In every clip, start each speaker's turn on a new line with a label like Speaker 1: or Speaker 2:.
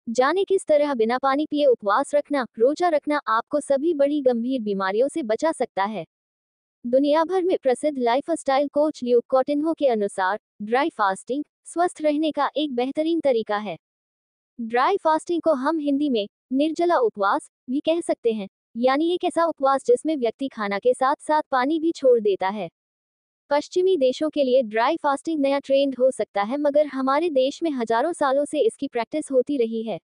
Speaker 1: जाने किस तरह बिना पानी पिए उपवास रखना, रोजा रखना आपको सभी बड़ी गंभीर बीमारियों से बचा सकता है। दुनिया भर में प्रसिद्ध लाइफस्टाइल कोच ल्यूक कॉटिन्हो के अनुसार ड्राई फास्टिंग स्वस्थ रहने का एक बेहतरीन तरीका है। ड्राई फास्टिंग को हम हिंदी में निर्जला उपवास भी कह सकते हैं, यानी एक ऐसा उपवास जिसमें व्यक्ति खाना के साथ साथ पानी भी छोड़ देता है। पश्चिमी देशों के लिए ड्राई फास्टिंग नया ट्रेंड हो सकता है, मगर हमारे देश में हजारों सालों से इसकी प्रैक्टिस होती रही है।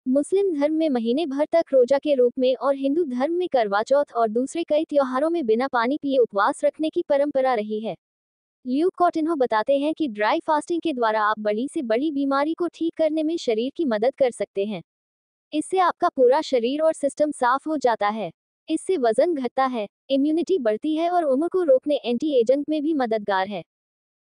Speaker 1: मुस्लिम धर्म में महीने भर तक रोजा के रूप में और हिंदू धर्म में करवा चौथ और दूसरे कई त्योहारों में बिना पानी पिए उपवास रखने की परंपरा रही है। ल्यूक कॉटिन्हो बताते हैं कि ड्राई फास्टिंग के द्वारा आप बड़ी से बड़ी बीमारी को ठीक करने में शरीर की मदद कर सकते हैं। इससे आपका पूरा शरीर और सिस्टम साफ हो जाता है। इससे वजन घटता है, इम्यूनिटी बढ़ती है और उम्र को रोकने एंटी एजेंट में भी मददगार है।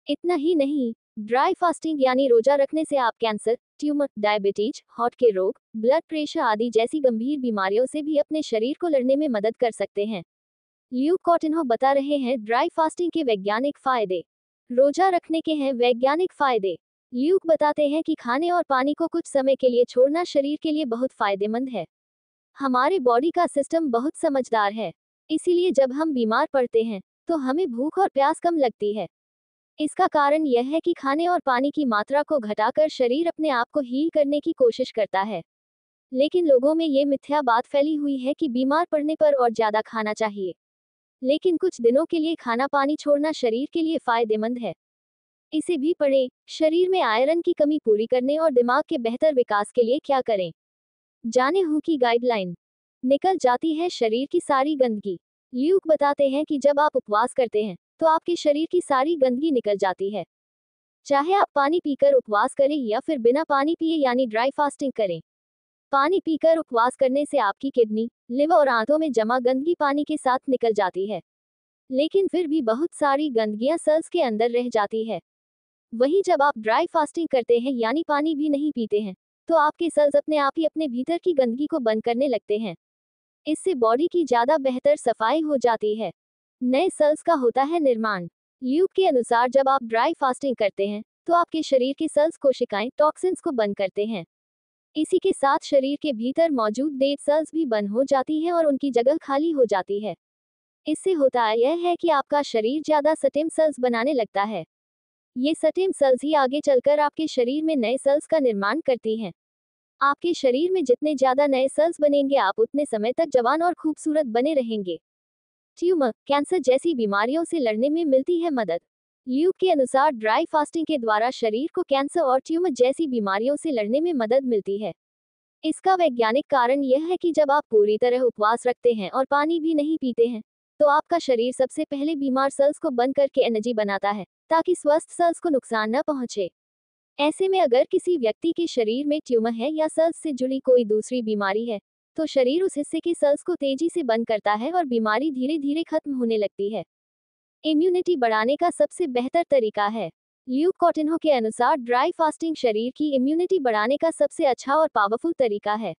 Speaker 1: इतना ही नहीं, ड्राई फास्टिंग यानी रोजा रखने से आप कैंसर, ट्यूमर, डायबिटीज, हार्ट के रोग, ब्लड प्रेशर आदि जैसी गंभीर बीमारियों से भी अपने शरीर को लड़ने में मदद कर सकते हैं। ल्यूक कॉटिन्हो बता रहे हैं ड्राई फास्टिंग के वैज्ञानिक फायदे। रोजा रखने के हैं वैज्ञानिक फायदे। ल्यूक बताते हैं कि खाने और पानी को कुछ समय के लिए छोड़ना शरीर के लिए बहुत फायदेमंद है। हमारे बॉडी का सिस्टम बहुत समझदार है, इसीलिए जब हम बीमार पड़ते हैं तो हमें भूख और प्यास कम लगती है। इसका कारण यह है कि खाने और पानी की मात्रा को घटाकर शरीर अपने आप को हील करने की कोशिश करता है। लेकिन लोगों में ये मिथ्या बात फैली हुई है कि बीमार पड़ने पर और ज्यादा खाना चाहिए। लेकिन कुछ दिनों के लिए खाना पानी छोड़ना शरीर के लिए फायदेमंद है। इसे भी पढ़ें, शरीर में आयरन की कमी पूरी करने और दिमाग के बेहतर विकास के लिए क्या करें। जाने हु की गाइडलाइन। निकल जाती है शरीर की सारी गंदगी। ल्यूक बताते हैं कि जब आप उपवास करते हैं तो आपके शरीर की सारी गंदगी निकल जाती है। चाहे आप पानी पीकर उपवास करें या फिर बिना पानी पिए यानी ड्राई फास्टिंग करें। पानी पीकर उपवास करने से आपकी किडनी, लिवर और आंतों में जमा गंदगी पानी के साथ निकल जाती है। लेकिन फिर भी बहुत सारी गंदगियां सेल्स के अंदर रह जाती है। वहीं जब आप ड्राई फास्टिंग करते हैं यानी पानी भी नहीं पीते हैं, तो आपके सेल्स अपने आप ही अपने भीतर की गंदगी को बंद करने लगते हैं। इससे बॉडी की ज्यादा बेहतर सफाई हो जाती है। नए सेल्स का होता है निर्माण। ल्यूक के अनुसार जब आप ड्राई फास्टिंग करते हैं तो आपके शरीर की सेल्स कोशिकाएं टॉक्सिन्स को बंद करते हैं। इसी के साथ शरीर के भीतर मौजूद डेड सेल्स भी बंद हो जाती हैं और उनकी जगह खाली हो जाती है। इससे होता यह है कि आपका शरीर ज्यादा स्टेम सेल्स बनाने लगता है। ये स्टेम सेल्स ही आगे चलकर आपके शरीर में नए सेल्स का निर्माण करती हैं। आपके शरीर में जितने ज्यादा नए सेल्स बनेंगे आप उतने समय तक जवान और खूबसूरत बने रहेंगे। ट्यूमर, कैंसर जैसी बीमारियों से लड़ने में मिलती है मदद। ल्यूक के अनुसार ड्राई फास्टिंग के द्वारा शरीर को कैंसर और ट्यूमर जैसी बीमारियों से लड़ने में मदद मिलती है। इसका वैज्ञानिक कारण यह है कि जब आप पूरी तरह उपवास रखते हैं और पानी भी नहीं पीते हैं, तो आपका शरीर सबसे पहले बीमार सेल्स को बंद करके एनर्जी बनाता है, ताकि स्वस्थ सेल्स को नुकसान न पहुंचे। ऐसे में अगर किसी व्यक्ति के शरीर में ट्यूमर है या सेल्स से जुड़ी कोई दूसरी बीमारी है, तो शरीर उस हिस्से के सेल्स को तेजी से बंद करता है और बीमारी धीरे धीरे खत्म होने लगती है। इम्यूनिटी बढ़ाने का सबसे बेहतर तरीका है। ल्यूक कॉटिन्हो के अनुसार ड्राई फास्टिंग शरीर की इम्यूनिटी बढ़ाने का सबसे अच्छा और पावरफुल तरीका है।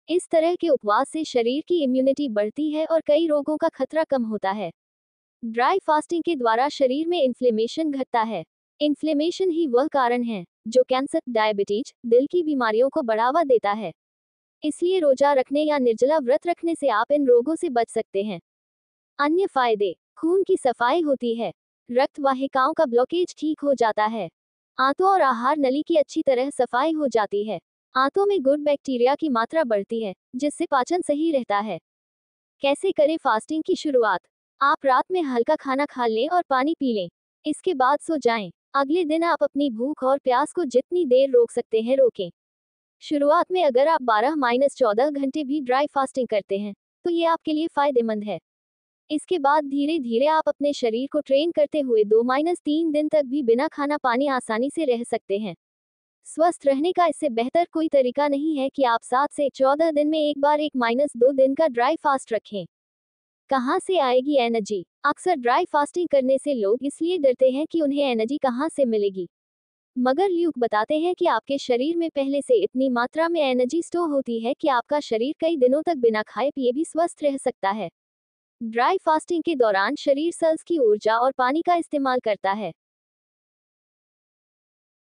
Speaker 1: इस तरह के उपवास से शरीर की इम्यूनिटी बढ़ती है और कई रोगों का खतरा कम होता है। ड्राई फास्टिंग के द्वारा शरीर में इन्फ्लेमेशन घटता है। इन्फ्लेमेशन ही वह कारण है जो कैंसर, डायबिटीज, दिल की बीमारियों को बढ़ावा देता है। इसलिए रोजा रखने या निर्जला व्रत रखने से आप इन रोगों से बच सकते हैं। अन्य फायदे, खून की सफाई होती है, रक्त वाहिकाओं का ब्लॉकेज ठीक हो जाता है, आंतों और आहार नली की अच्छी तरह सफाई हो जाती है, आंतों में गुड बैक्टीरिया की मात्रा बढ़ती है, जिससे पाचन सही रहता है। कैसे करें फास्टिंग की शुरुआत? आप रात में हल्का खाना खा लें और पानी पी लें। इसके बाद सो जाएं। अगले दिन आप अपनी भूख और प्यास को जितनी देर रोक सकते हैं रोकें। शुरुआत में अगर आप 12-14 घंटे भी ड्राई फास्टिंग करते हैं, तो ये आपके लिए फायदेमंद है। इसके बाद धीरे धीरे आप अपने शरीर को ट्रेन करते हुए 2-3 दिन तक भी बिना खाना पानी आसानी से रह सकते हैं। स्वस्थ रहने का इससे बेहतर कोई तरीका नहीं है कि आप 7 से 14 दिन में एक बार 1-2 दिन का ड्राई फास्ट रखें। कहाँ से आएगी एनर्जी? अक्सर ड्राई फास्टिंग करने से लोग इसलिए डरते हैं कि उन्हें एनर्जी कहाँ से मिलेगी। मगर ल्यूक बताते हैं कि आपके शरीर में पहले से इतनी मात्रा में एनर्जी स्टोर होती है कि आपका शरीर कई दिनों तक बिना खाए पिए भी स्वस्थ रह सकता है। ड्राई फास्टिंग के दौरान शरीर सेल्स की ऊर्जा और पानी का इस्तेमाल करता है।